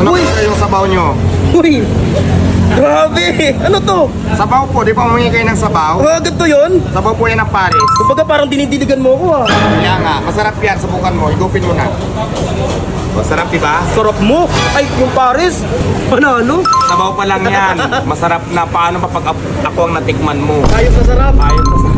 Ano Uy! po yung sabaw nyo? Uy! Grabe! Ano to? Sabaw po, di pa humingi kayo ng sabaw? Agad to yun? Sabaw po yan ng Paris. Kumbaga parang dinidiligan mo ako ah. Kaya nga, masarap yan. Subukan mo, higupin mo na. Masarap, di ba? Sarap mo! Ay, yung Paris! Panalo! Sabaw pa lang yan. Masarap na. Paano pa pag ako ang natikman mo? Ayos na sarap! Ayos na sarap.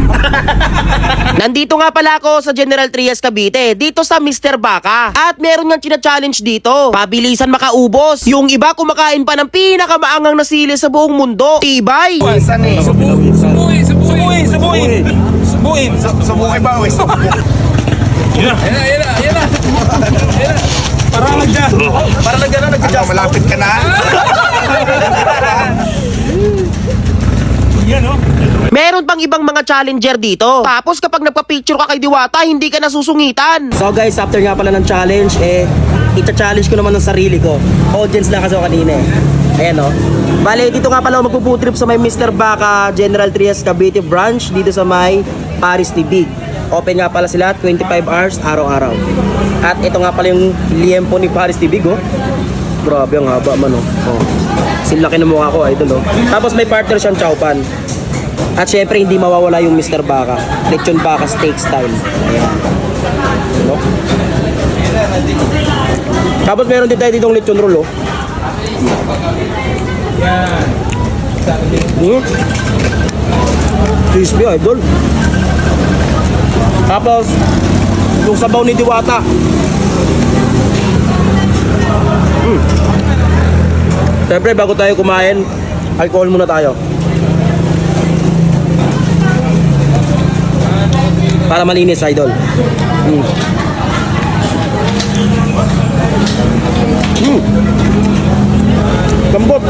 Nandito nga pala ako sa General Trias Cavite, dito sa Mr. Baka. At meron nga china-challenge dito. Pabilisan makaubos. Yung iba kumakain pa ng pinakamaangang na sili sa buong mundo. Tibay! Isan eh. Subuin! Subukin ba? Uy, Yan na! Parang Ano, malapit ka na? Meron pang ibang mga challenger dito. Tapos kapag nagpa-picture ka kay Diwata, hindi ka nasusungitan. So guys, after nga pala ng challenge, ita-challenge ko naman ng sarili ko. Audience lang kasi ako kanina eh. Ayan o. Bale, dito nga pala ako magpuputrip sa may Mr. Baka General Trias Cavite branch dito sa may Paris TV. Open nga pala sila 25 hours araw-araw. At ito nga pala yung liempo ni Paris TV go. Grabe ang haba man o. Oh. Silaki ng mukha ko, idol o. Tapos may partner siyang chowpan. At syempre hindi mawawala yung Mr. Baka. Lechon Baka steak style. Ayan. No? Tapos meron din tayo ditong lechon roll oh. Crispy idol. Tapos yung sabaw ni Diwata. Siyempre bago tayo kumain, alcohol muna tayo. Para malinis, idol. Lambot.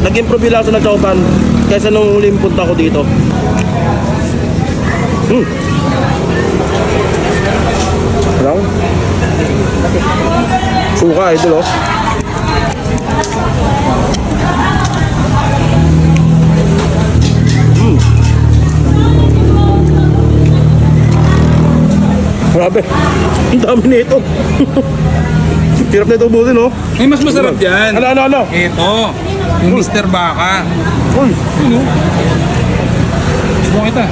Nag-improve yung lasa ng chowpan kaysa nung huling punta ko dito. Lang. Suka, idol oh. Grabe. Ang dami nito. Hirap na ito ubusin, oh. May mas masarap yan. Ano? Ito, yung Mr. Baka. Uy. Subukan kita.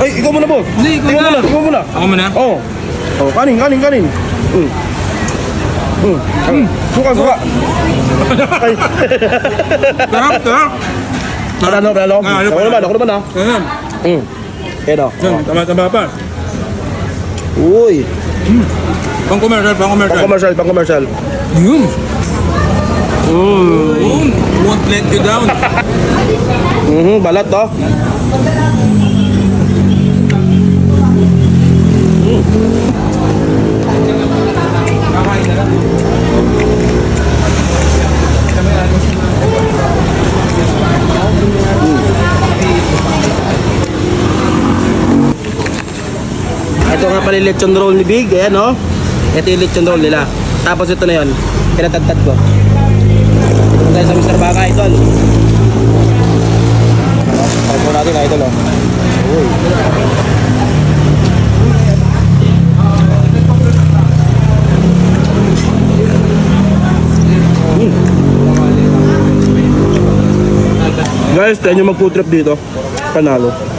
Ay, ikaw muna, boss. Hindi, ikaw na. Ikaw muna. Ako muna? Oo. Oh, kanin. Suka. Ay. Sarap. Ano? Ako naman, ha. Ayan. Ito. Yan, tama pa. Uy. Pang commercial. Pang commercial. Yun. Won't let you down. Balat, to. Ito nga pala yung lechon roll ni Big, ayan oh. Ito yung lechon roll nila. Tapos ito na yun, pinatagtad ko. Ito tayo sa Mr. Baka, idol. Pagpo natin, idol oh. Uy. Guys, tayo nyo mag-food trip dito. Panalo.